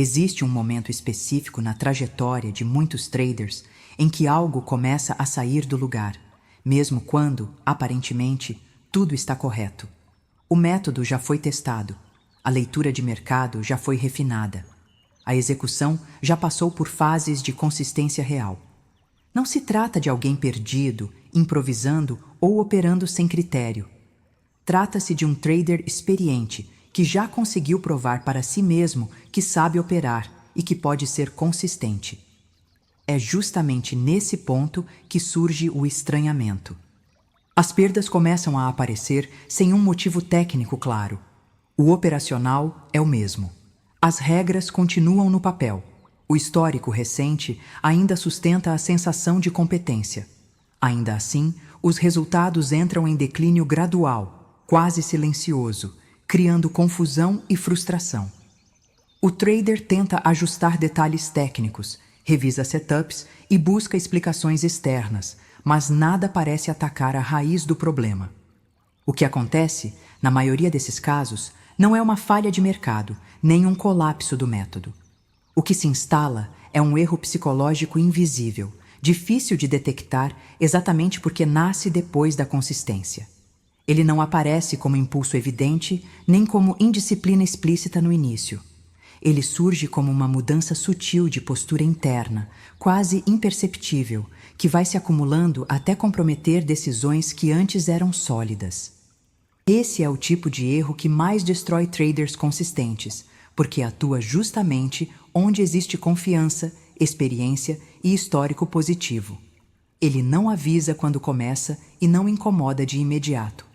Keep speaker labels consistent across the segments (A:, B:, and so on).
A: Existe um momento específico na trajetória de muitos traders em que algo começa a sair do lugar, mesmo quando, aparentemente, tudo está correto. O método já foi testado, a leitura de mercado já foi refinada, a execução já passou por fases de consistência real. Não se trata de alguém perdido, improvisando ou operando sem critério. Trata-se de um trader experiente que já conseguiu provar para si mesmo que sabe operar e que pode ser consistente. É justamente nesse ponto que surge o estranhamento. As perdas começam a aparecer sem um motivo técnico claro. O operacional é o mesmo. As regras continuam no papel. O histórico recente ainda sustenta a sensação de competência. Ainda assim, os resultados entram em declínio gradual, quase silencioso, criando confusão e frustração. O trader tenta ajustar detalhes técnicos, revisa setups e busca explicações externas, mas nada parece atacar a raiz do problema. O que acontece, na maioria desses casos, não é uma falha de mercado, nem um colapso do método. O que se instala é um erro psicológico invisível, difícil de detectar exatamente porque nasce depois da consistência. Ele não aparece como impulso evidente, nem como indisciplina explícita no início. Ele surge como uma mudança sutil de postura interna, quase imperceptível, que vai se acumulando até comprometer decisões que antes eram sólidas. Esse é o tipo de erro que mais destrói traders consistentes, porque atua justamente onde existe confiança, experiência e histórico positivo. Ele não avisa quando começa e não incomoda de imediato.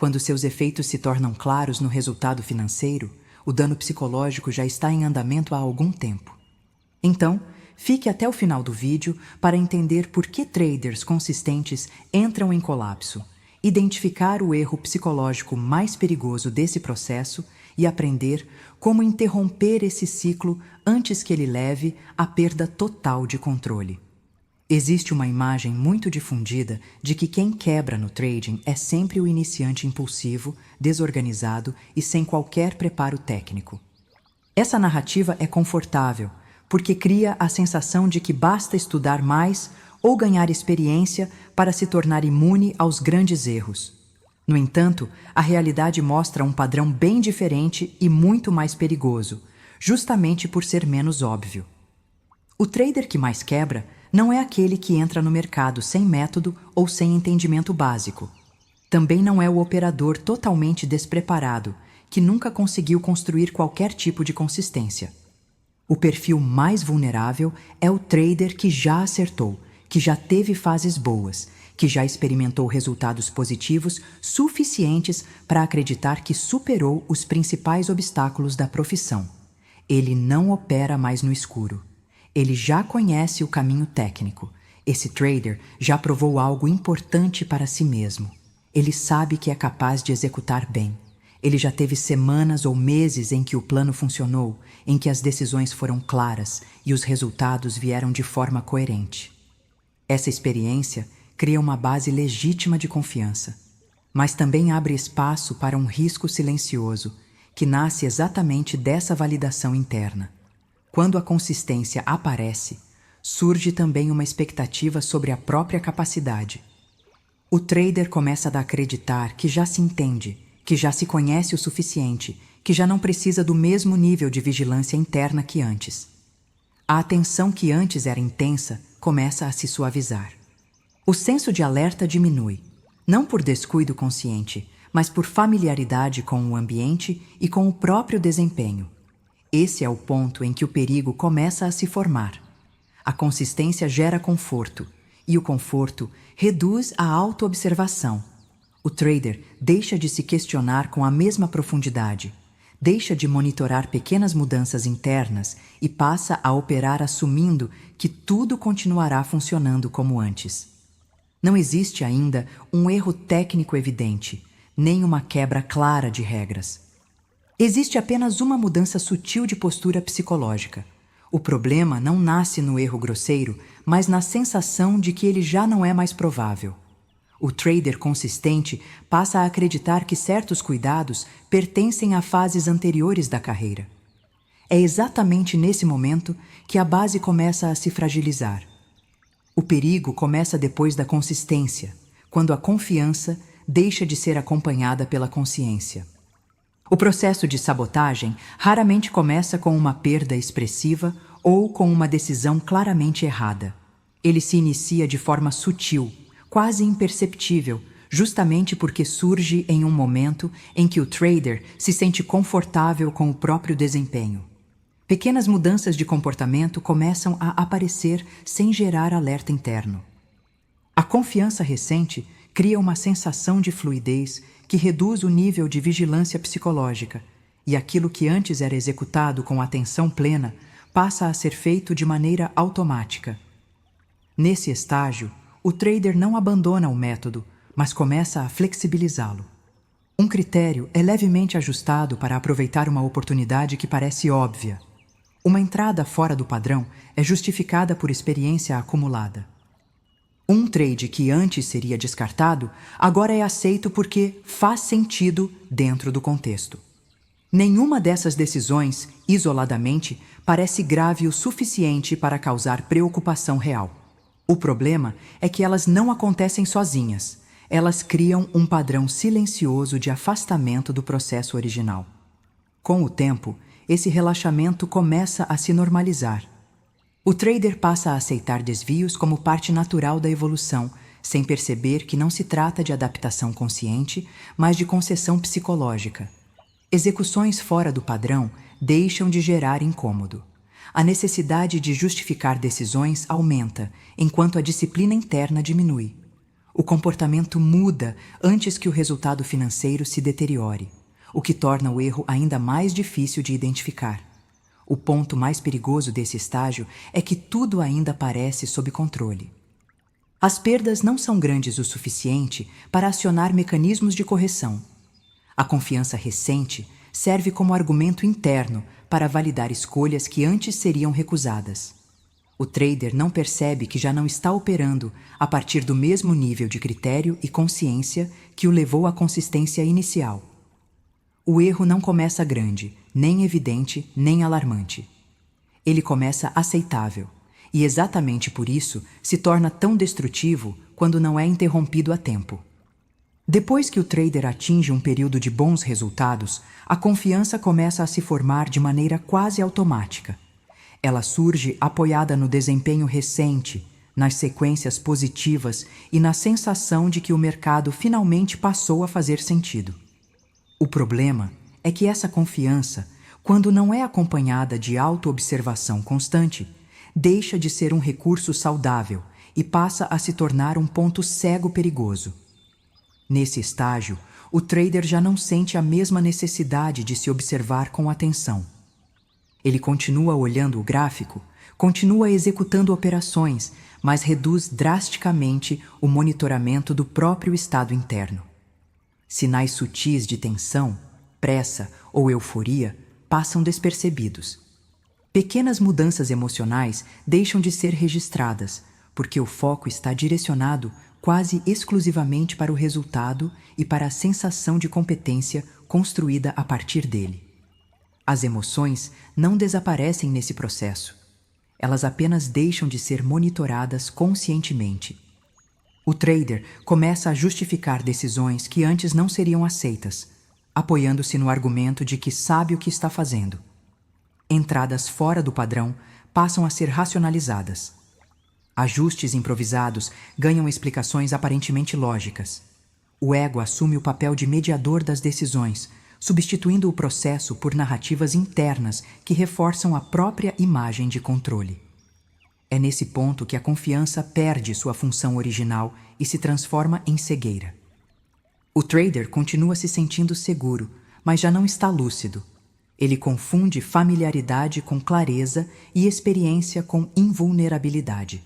A: Quando seus efeitos se tornam claros no resultado financeiro, o dano psicológico já está em andamento há algum tempo. Então, fique até o final do vídeo para entender por que traders consistentes entram em colapso, identificar o erro psicológico mais perigoso desse processo e aprender como interromper esse ciclo antes que ele leve à perda total de controle. Existe uma imagem muito difundida de que quem quebra no trading é sempre o iniciante impulsivo, desorganizado e sem qualquer preparo técnico. Essa narrativa é confortável, porque cria a sensação de que basta estudar mais ou ganhar experiência para se tornar imune aos grandes erros. No entanto, a realidade mostra um padrão bem diferente e muito mais perigoso, justamente por ser menos óbvio. O trader que mais quebra não é aquele que entra no mercado sem método ou sem entendimento básico. Também não é o operador totalmente despreparado, que nunca conseguiu construir qualquer tipo de consistência. O perfil mais vulnerável é o trader que já acertou, que já teve fases boas, que já experimentou resultados positivos suficientes para acreditar que superou os principais obstáculos da profissão. Ele não opera mais no escuro. Ele já conhece o caminho técnico. Esse trader já provou algo importante para si mesmo. Ele sabe que é capaz de executar bem. Ele já teve semanas ou meses em que o plano funcionou, em que as decisões foram claras e os resultados vieram de forma coerente. Essa experiência cria uma base legítima de confiança, mas também abre espaço para um risco silencioso que nasce exatamente dessa validação interna. Quando a consistência aparece, surge também uma expectativa sobre a própria capacidade. O trader começa a acreditar que já se entende, que já se conhece o suficiente, que já não precisa do mesmo nível de vigilância interna que antes. A atenção que antes era intensa começa a se suavizar. O senso de alerta diminui, não por descuido consciente, mas por familiaridade com o ambiente e com o próprio desempenho. Esse é o ponto em que o perigo começa a se formar. A consistência gera conforto, e o conforto reduz a autoobservação. O trader deixa de se questionar com a mesma profundidade, deixa de monitorar pequenas mudanças internas e passa a operar assumindo que tudo continuará funcionando como antes. Não existe ainda um erro técnico evidente, nem uma quebra clara de regras. Existe apenas uma mudança sutil de postura psicológica. O problema não nasce no erro grosseiro, mas na sensação de que ele já não é mais provável. O trader consistente passa a acreditar que certos cuidados pertencem a fases anteriores da carreira. É exatamente nesse momento que a base começa a se fragilizar. O perigo começa depois da consistência, quando a confiança deixa de ser acompanhada pela consciência. O processo de sabotagem raramente começa com uma perda expressiva ou com uma decisão claramente errada. Ele se inicia de forma sutil, quase imperceptível, justamente porque surge em um momento em que o trader se sente confortável com o próprio desempenho. Pequenas mudanças de comportamento começam a aparecer sem gerar alerta interno. A confiança recente cria uma sensação de fluidez que reduz o nível de vigilância psicológica, e aquilo que antes era executado com atenção plena passa a ser feito de maneira automática. Nesse estágio, o trader não abandona o método, mas começa a flexibilizá-lo. Um critério é levemente ajustado para aproveitar uma oportunidade que parece óbvia. Uma entrada fora do padrão é justificada por experiência acumulada. Um trade que antes seria descartado, agora é aceito porque faz sentido dentro do contexto. Nenhuma dessas decisões, isoladamente, parece grave o suficiente para causar preocupação real. O problema é que elas não acontecem sozinhas. Elas criam um padrão silencioso de afastamento do processo original. Com o tempo, esse relaxamento começa a se normalizar. O trader passa a aceitar desvios como parte natural da evolução, sem perceber que não se trata de adaptação consciente, mas de concessão psicológica. Execuções fora do padrão deixam de gerar incômodo. A necessidade de justificar decisões aumenta, enquanto a disciplina interna diminui. O comportamento muda antes que o resultado financeiro se deteriore, o que torna o erro ainda mais difícil de identificar. O ponto mais perigoso desse estágio é que tudo ainda parece sob controle. As perdas não são grandes o suficiente para acionar mecanismos de correção. A confiança recente serve como argumento interno para validar escolhas que antes seriam recusadas. O trader não percebe que já não está operando a partir do mesmo nível de critério e consciência que o levou à consistência inicial. O erro não começa grande, nem evidente, nem alarmante. Ele começa aceitável, e exatamente por isso se torna tão destrutivo quando não é interrompido a tempo. Depois que o trader atinge um período de bons resultados, a confiança começa a se formar de maneira quase automática. Ela surge apoiada no desempenho recente, nas sequências positivas e na sensação de que o mercado finalmente passou a fazer sentido. O problema é que essa confiança, quando não é acompanhada de auto-observação constante, deixa de ser um recurso saudável e passa a se tornar um ponto cego perigoso. Nesse estágio, o trader já não sente a mesma necessidade de se observar com atenção. Ele continua olhando o gráfico, continua executando operações, mas reduz drasticamente o monitoramento do próprio estado interno. Sinais sutis de tensão, pressa ou euforia passam despercebidos. Pequenas mudanças emocionais deixam de ser registradas, porque o foco está direcionado quase exclusivamente para o resultado e para a sensação de competência construída a partir dele. As emoções não desaparecem nesse processo. Elas apenas deixam de ser monitoradas conscientemente. O trader começa a justificar decisões que antes não seriam aceitas, apoiando-se no argumento de que sabe o que está fazendo. Entradas fora do padrão passam a ser racionalizadas. Ajustes improvisados ganham explicações aparentemente lógicas. O ego assume o papel de mediador das decisões, substituindo o processo por narrativas internas que reforçam a própria imagem de controle. É nesse ponto que a confiança perde sua função original e se transforma em cegueira. O trader continua se sentindo seguro, mas já não está lúcido. Ele confunde familiaridade com clareza e experiência com invulnerabilidade.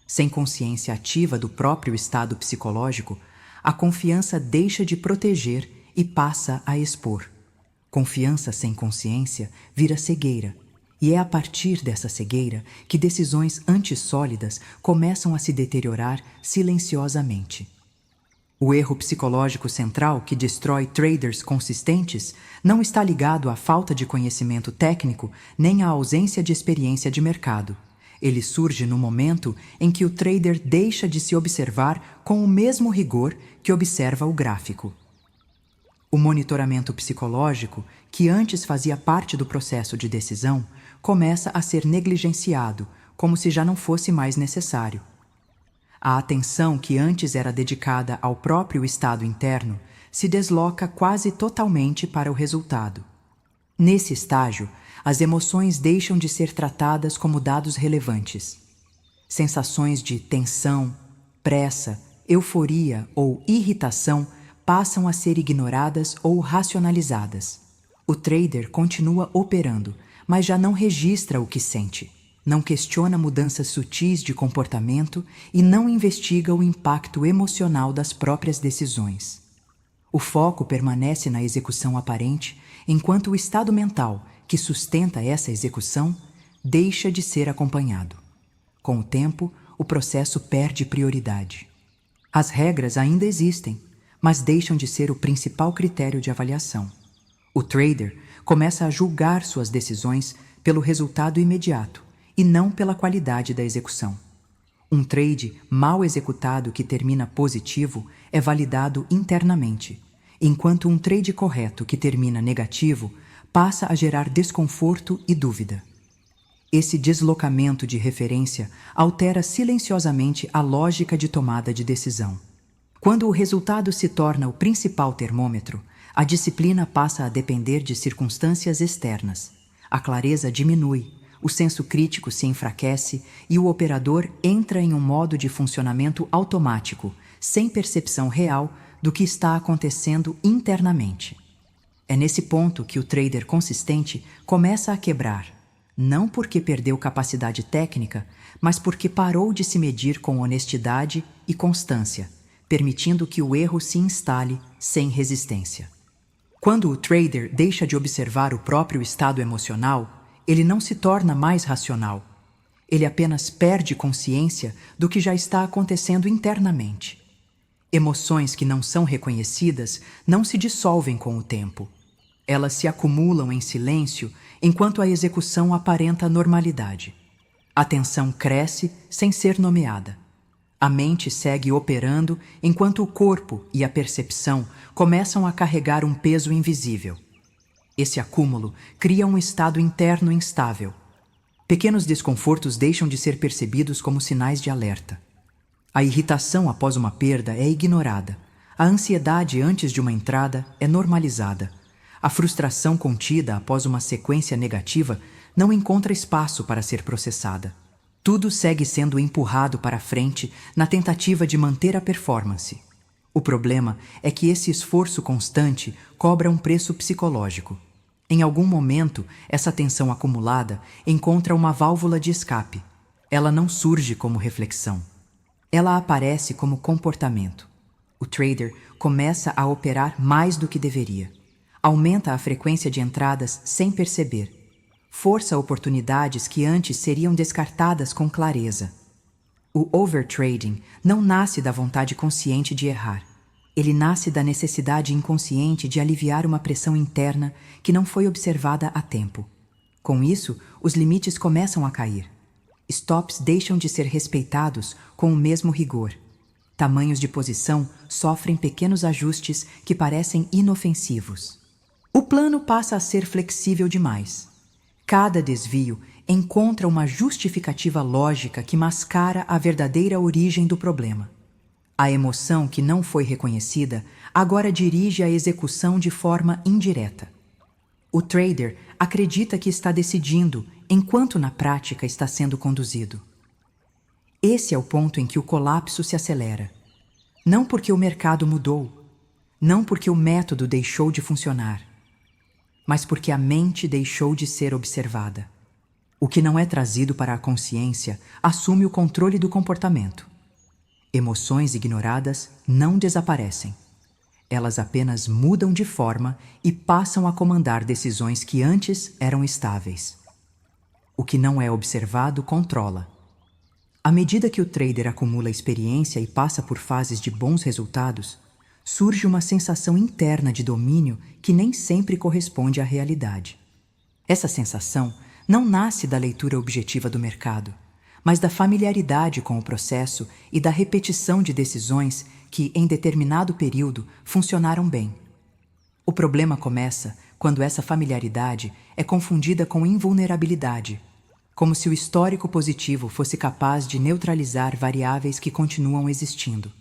A: Sem consciência ativa do próprio estado psicológico, a confiança deixa de proteger e passa a expor. Confiança sem consciência vira cegueira, e é a partir dessa cegueira que decisões antissólidas começam a se deteriorar silenciosamente. O erro psicológico central que destrói traders consistentes não está ligado à falta de conhecimento técnico nem à ausência de experiência de mercado. Ele surge no momento em que o trader deixa de se observar com o mesmo rigor que observa o gráfico. O monitoramento psicológico, que antes fazia parte do processo de decisão, começa a ser negligenciado, como se já não fosse mais necessário. A atenção que antes era dedicada ao próprio estado interno se desloca quase totalmente para o resultado. Nesse estágio, as emoções deixam de ser tratadas como dados relevantes. Sensações de tensão, pressa, euforia ou irritação passam a ser ignoradas ou racionalizadas. O trader continua operando, mas já não registra o que sente. Não questiona mudanças sutis de comportamento e não investiga o impacto emocional das próprias decisões. O foco permanece na execução aparente, enquanto o estado mental, que sustenta essa execução, deixa de ser acompanhado. Com o tempo, o processo perde prioridade. As regras ainda existem, mas deixam de ser o principal critério de avaliação. O trader começa a julgar suas decisões pelo resultado imediato e não pela qualidade da execução. Um trade mal executado que termina positivo é validado internamente, enquanto um trade correto que termina negativo passa a gerar desconforto e dúvida. Esse deslocamento de referência altera silenciosamente a lógica de tomada de decisão. Quando o resultado se torna o principal termômetro, a disciplina passa a depender de circunstâncias externas. A clareza diminui, o senso crítico se enfraquece e o operador entra em um modo de funcionamento automático, sem percepção real do que está acontecendo internamente. É nesse ponto que o trader consistente começa a quebrar, não porque perdeu capacidade técnica, mas porque parou de se medir com honestidade e constância, permitindo que o erro se instale sem resistência. Quando o trader deixa de observar o próprio estado emocional, ele não se torna mais racional. Ele apenas perde consciência do que já está acontecendo internamente. Emoções que não são reconhecidas não se dissolvem com o tempo. Elas se acumulam em silêncio enquanto a execução aparenta normalidade. A tensão cresce sem ser nomeada. A mente segue operando enquanto o corpo e a percepção começam a carregar um peso invisível. Esse acúmulo cria um estado interno instável. Pequenos desconfortos deixam de ser percebidos como sinais de alerta. A irritação após uma perda é ignorada. A ansiedade antes de uma entrada é normalizada. A frustração contida após uma sequência negativa não encontra espaço para ser processada. Tudo segue sendo empurrado para frente na tentativa de manter a performance. O problema é que esse esforço constante cobra um preço psicológico. Em algum momento, essa tensão acumulada encontra uma válvula de escape. Ela não surge como reflexão. Ela aparece como comportamento. O trader começa a operar mais do que deveria. Aumenta a frequência de entradas sem perceber. Força oportunidades que antes seriam descartadas com clareza. O overtrading não nasce da vontade consciente de errar. Ele nasce da necessidade inconsciente de aliviar uma pressão interna que não foi observada a tempo. Com isso, os limites começam a cair. Stops deixam de ser respeitados com o mesmo rigor. Tamanhos de posição sofrem pequenos ajustes que parecem inofensivos. O plano passa a ser flexível demais. Cada desvio encontra uma justificativa lógica que mascara a verdadeira origem do problema. A emoção que não foi reconhecida agora dirige a execução de forma indireta. O trader acredita que está decidindo, enquanto na prática está sendo conduzido. Esse é o ponto em que o colapso se acelera. Não porque o mercado mudou, não porque o método deixou de funcionar, mas porque a mente deixou de ser observada. O que não é trazido para a consciência assume o controle do comportamento. Emoções ignoradas não desaparecem. Elas apenas mudam de forma e passam a comandar decisões que antes eram estáveis. O que não é observado controla. À medida que o trader acumula experiência e passa por fases de bons resultados, surge uma sensação interna de domínio que nem sempre corresponde à realidade. Essa sensação não nasce da leitura objetiva do mercado, mas da familiaridade com o processo e da repetição de decisões que, em determinado período, funcionaram bem. O problema começa quando essa familiaridade é confundida com invulnerabilidade, como se o histórico positivo fosse capaz de neutralizar variáveis que continuam existindo.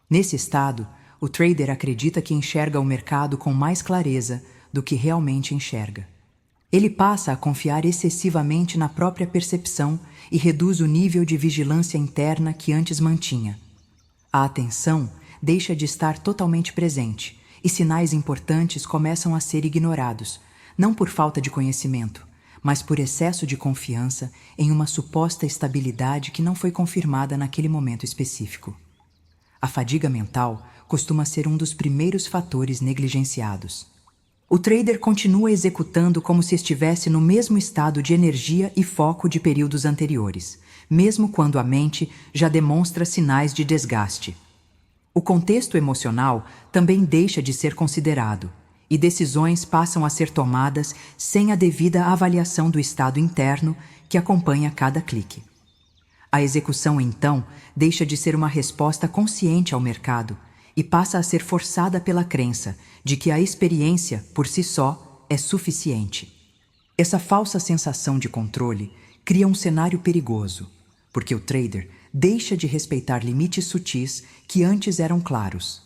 A: Nesse estado, o trader acredita que enxerga o mercado com mais clareza do que realmente enxerga. Ele passa a confiar excessivamente na própria percepção e reduz o nível de vigilância interna que antes mantinha. A atenção deixa de estar totalmente presente e sinais importantes começam a ser ignorados, não por falta de conhecimento, mas por excesso de confiança em uma suposta estabilidade que não foi confirmada naquele momento específico. A fadiga mental costuma ser um dos primeiros fatores negligenciados. O trader continua executando como se estivesse no mesmo estado de energia e foco de períodos anteriores, mesmo quando a mente já demonstra sinais de desgaste. O contexto emocional também deixa de ser considerado, e decisões passam a ser tomadas sem a devida avaliação do estado interno que acompanha cada clique. A execução, então, deixa de ser uma resposta consciente ao mercado e passa a ser forçada pela crença de que a experiência, por si só, é suficiente. Essa falsa sensação de controle cria um cenário perigoso, porque o trader deixa de respeitar limites sutis que antes eram claros.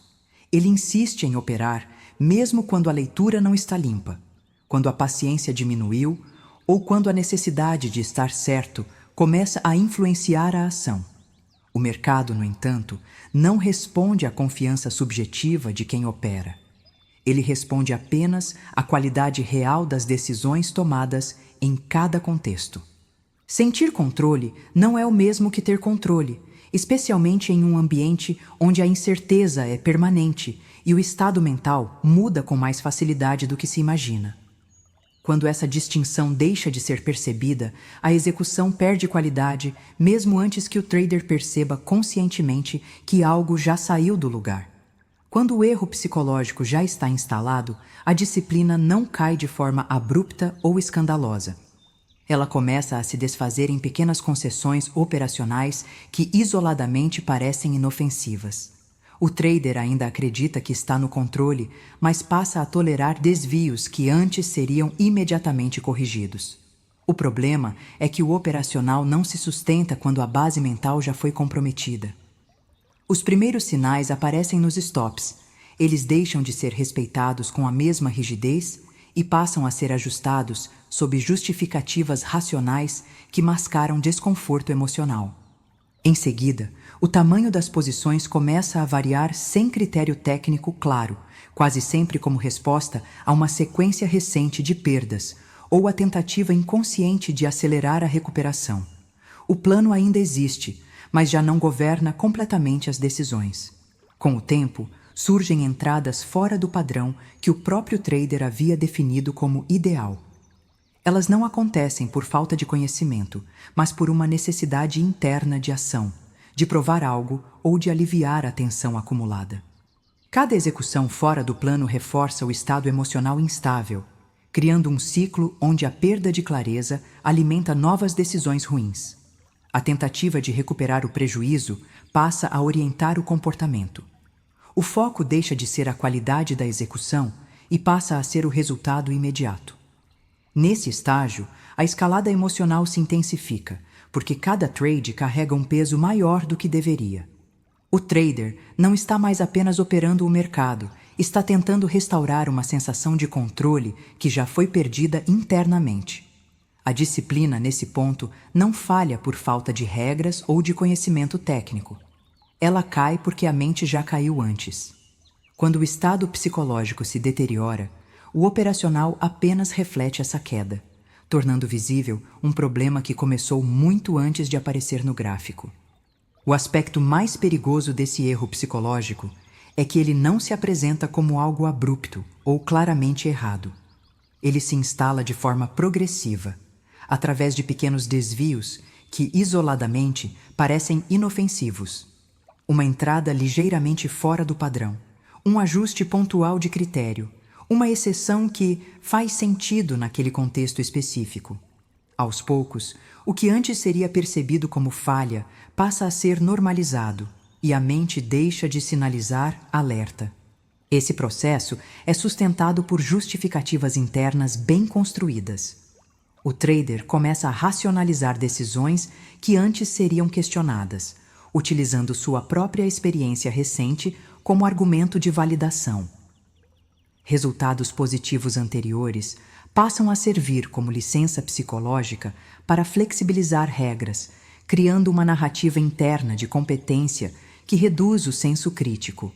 A: Ele insiste em operar mesmo quando a leitura não está limpa, quando a paciência diminuiu ou quando a necessidade de estar certo começa a influenciar a ação. O mercado, no entanto, não responde à confiança subjetiva de quem opera. Ele responde apenas à qualidade real das decisões tomadas em cada contexto. Sentir controle não é o mesmo que ter controle, especialmente em um ambiente onde a incerteza é permanente e o estado mental muda com mais facilidade do que se imagina. Quando essa distinção deixa de ser percebida, a execução perde qualidade mesmo antes que o trader perceba conscientemente que algo já saiu do lugar. Quando o erro psicológico já está instalado, a disciplina não cai de forma abrupta ou escandalosa. Ela começa a se desfazer em pequenas concessões operacionais que isoladamente parecem inofensivas. O trader ainda acredita que está no controle, mas passa a tolerar desvios que antes seriam imediatamente corrigidos. O problema é que o operacional não se sustenta quando a base mental já foi comprometida. Os primeiros sinais aparecem nos stops. Eles deixam de ser respeitados com a mesma rigidez e passam a ser ajustados sob justificativas racionais que mascaram desconforto emocional. Em seguida, o tamanho das posições começa a variar sem critério técnico claro, quase sempre como resposta a uma sequência recente de perdas ou a tentativa inconsciente de acelerar a recuperação. O plano ainda existe, mas já não governa completamente as decisões. Com o tempo, surgem entradas fora do padrão que o próprio trader havia definido como ideal. Elas não acontecem por falta de conhecimento, mas por uma necessidade interna de ação, de provar algo ou de aliviar a tensão acumulada. Cada execução fora do plano reforça o estado emocional instável, criando um ciclo onde a perda de clareza alimenta novas decisões ruins. A tentativa de recuperar o prejuízo passa a orientar o comportamento. O foco deixa de ser a qualidade da execução e passa a ser o resultado imediato. Nesse estágio, a escalada emocional se intensifica, porque cada trade carrega um peso maior do que deveria. O trader não está mais apenas operando o mercado, está tentando restaurar uma sensação de controle que já foi perdida internamente. A disciplina, nesse ponto, não falha por falta de regras ou de conhecimento técnico. Ela cai porque a mente já caiu antes. Quando o estado psicológico se deteriora, o operacional apenas reflete essa queda, tornando visível um problema que começou muito antes de aparecer no gráfico. O aspecto mais perigoso desse erro psicológico é que ele não se apresenta como algo abrupto ou claramente errado. Ele se instala de forma progressiva, através de pequenos desvios que, isoladamente, parecem inofensivos. Uma entrada ligeiramente fora do padrão, um ajuste pontual de critério, uma exceção que faz sentido naquele contexto específico. Aos poucos, o que antes seria percebido como falha passa a ser normalizado e a mente deixa de sinalizar alerta. Esse processo é sustentado por justificativas internas bem construídas. O trader começa a racionalizar decisões que antes seriam questionadas, utilizando sua própria experiência recente como argumento de validação. Resultados positivos anteriores passam a servir como licença psicológica para flexibilizar regras, criando uma narrativa interna de competência que reduz o senso crítico.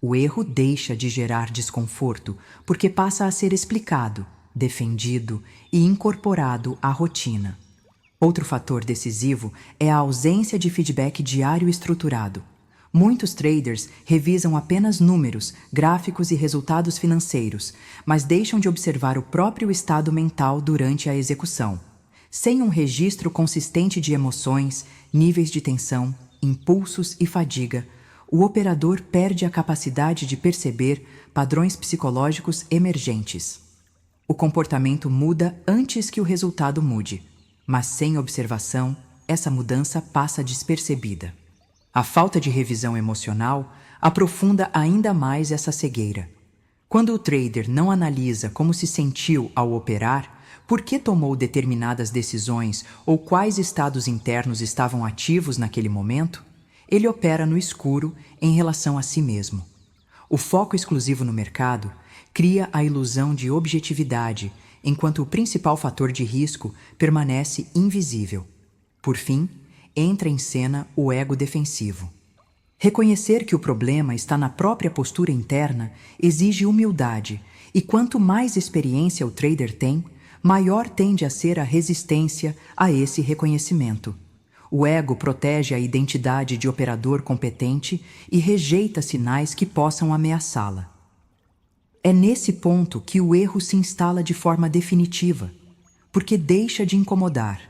A: O erro deixa de gerar desconforto porque passa a ser explicado, defendido e incorporado à rotina. Outro fator decisivo é a ausência de feedback diário estruturado. Muitos traders revisam apenas números, gráficos e resultados financeiros, mas deixam de observar o próprio estado mental durante a execução. Sem um registro consistente de emoções, níveis de tensão, impulsos e fadiga, o operador perde a capacidade de perceber padrões psicológicos emergentes. O comportamento muda antes que o resultado mude, mas sem observação, essa mudança passa despercebida. A falta de revisão emocional aprofunda ainda mais essa cegueira. Quando o trader não analisa como se sentiu ao operar, por que tomou determinadas decisões ou quais estados internos estavam ativos naquele momento, ele opera no escuro em relação a si mesmo. O foco exclusivo no mercado cria a ilusão de objetividade, enquanto o principal fator de risco permanece invisível. Por fim, entra em cena o ego defensivo. Reconhecer que o problema está na própria postura interna exige humildade, e quanto mais experiência o trader tem, maior tende a ser a resistência a esse reconhecimento. O ego protege a identidade de operador competente e rejeita sinais que possam ameaçá-la. É nesse ponto que o erro se instala de forma definitiva, porque deixa de incomodar,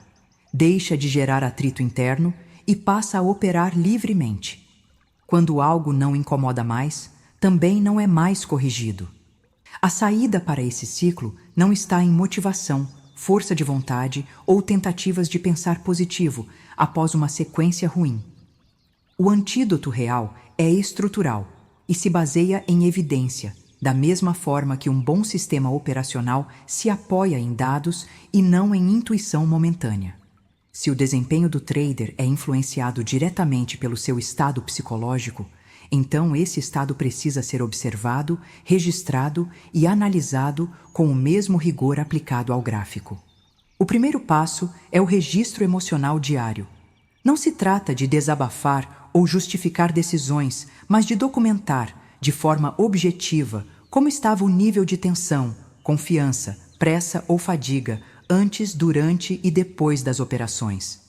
A: deixa de gerar atrito interno e passa a operar livremente. Quando algo não incomoda mais, também não é mais corrigido. A saída para esse ciclo não está em motivação, força de vontade ou tentativas de pensar positivo após uma sequência ruim. O antídoto real é estrutural e se baseia em evidência, da mesma forma que um bom sistema operacional se apoia em dados e não em intuição momentânea. Se o desempenho do trader é influenciado diretamente pelo seu estado psicológico, então esse estado precisa ser observado, registrado e analisado com o mesmo rigor aplicado ao gráfico. O primeiro passo é o registro emocional diário. Não se trata de desabafar ou justificar decisões, mas de documentar, de forma objetiva, como estava o nível de tensão, confiança, pressa ou fadiga antes, durante e depois das operações.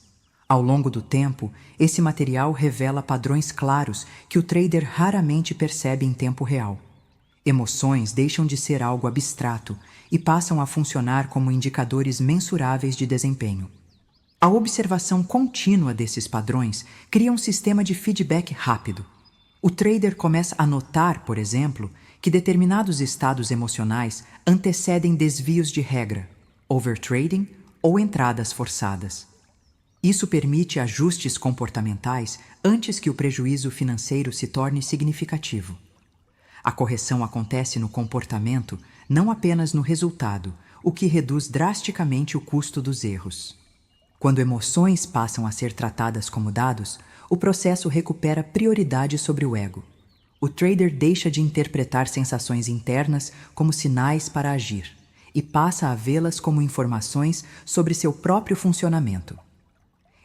A: Ao longo do tempo, esse material revela padrões claros que o trader raramente percebe em tempo real. Emoções deixam de ser algo abstrato e passam a funcionar como indicadores mensuráveis de desempenho. A observação contínua desses padrões cria um sistema de feedback rápido. O trader começa a notar, por exemplo, que determinados estados emocionais antecedem desvios de regra, overtrading ou entradas forçadas. Isso permite ajustes comportamentais antes que o prejuízo financeiro se torne significativo. A correção acontece no comportamento, não apenas no resultado, o que reduz drasticamente o custo dos erros. Quando emoções passam a ser tratadas como dados, o processo recupera prioridade sobre o ego. O trader deixa de interpretar sensações internas como sinais para agir e passa a vê-las como informações sobre seu próprio funcionamento.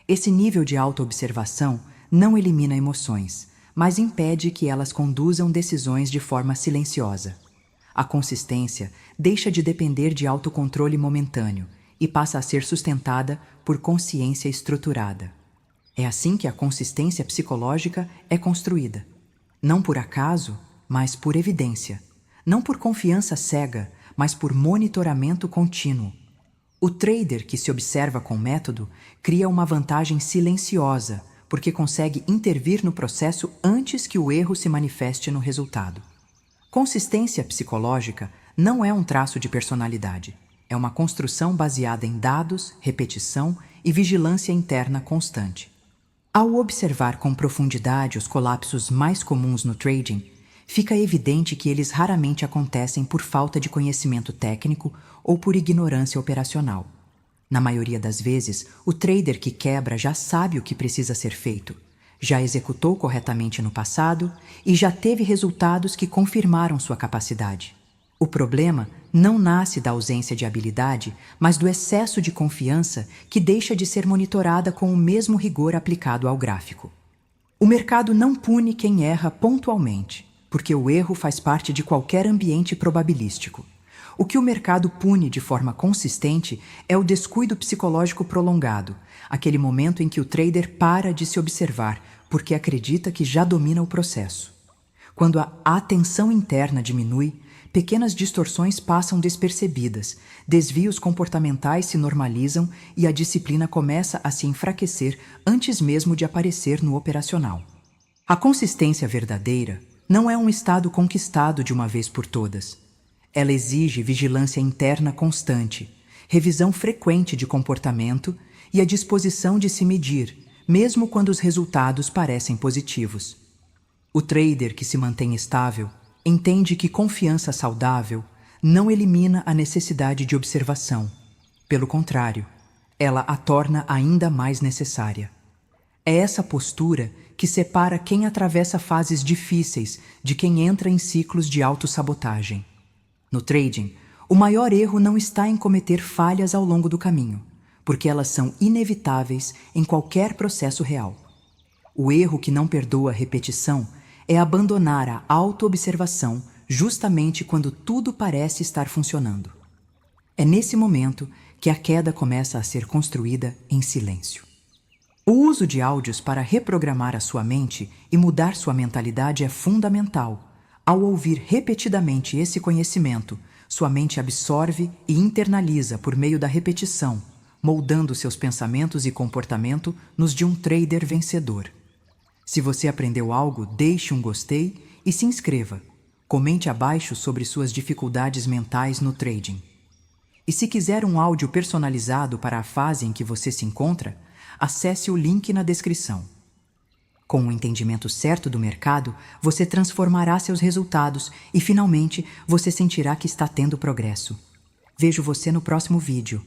A: Esse nível de autoobservação não elimina emoções, mas impede que elas conduzam decisões de forma silenciosa. A consistência deixa de depender de autocontrole momentâneo e passa a ser sustentada por consciência estruturada. É assim que a consistência psicológica é construída. Não por acaso, mas por evidência. Não por confiança cega, mas por monitoramento contínuo. O trader que se observa com método cria uma vantagem silenciosa, porque consegue intervir no processo antes que o erro se manifeste no resultado. Consistência psicológica não é um traço de personalidade. É uma construção baseada em dados, repetição e vigilância interna constante. Ao observar com profundidade os colapsos mais comuns no trading, fica evidente que eles raramente acontecem por falta de conhecimento técnico ou por ignorância operacional. Na maioria das vezes, o trader que quebra já sabe o que precisa ser feito, já executou corretamente no passado e já teve resultados que confirmaram sua capacidade. O problema não nasce da ausência de habilidade, mas do excesso de confiança que deixa de ser monitorada com o mesmo rigor aplicado ao gráfico. O mercado não pune quem erra pontualmente, porque o erro faz parte de qualquer ambiente probabilístico. O que o mercado pune de forma consistente é o descuido psicológico prolongado, aquele momento em que o trader para de se observar porque acredita que já domina o processo. Quando a atenção interna diminui, pequenas distorções passam despercebidas, desvios comportamentais se normalizam e a disciplina começa a se enfraquecer antes mesmo de aparecer no operacional. A consistência verdadeira não é um estado conquistado de uma vez por todas. Ela exige vigilância interna constante, revisão frequente de comportamento e a disposição de se medir, mesmo quando os resultados parecem positivos. O trader que se mantém estável entende que confiança saudável não elimina a necessidade de observação. Pelo contrário, ela a torna ainda mais necessária. É essa postura que separa quem atravessa fases difíceis de quem entra em ciclos de autossabotagem. No trading, o maior erro não está em cometer falhas ao longo do caminho, porque elas são inevitáveis em qualquer processo real. O erro que não perdoa repetição é abandonar a autoobservação justamente quando tudo parece estar funcionando. É nesse momento que a queda começa a ser construída em silêncio. O uso de áudios para reprogramar a sua mente e mudar sua mentalidade é fundamental. Ao ouvir repetidamente esse conhecimento, sua mente absorve e internaliza por meio da repetição, moldando seus pensamentos e comportamento nos de um trader vencedor. Se você aprendeu algo, deixe um gostei e se inscreva. Comente abaixo sobre suas dificuldades mentais no trading. E se quiser um áudio personalizado para a fase em que você se encontra, acesse o link na descrição. Com o entendimento certo do mercado, você transformará seus resultados e, finalmente, você sentirá que está tendo progresso. Vejo você no próximo vídeo.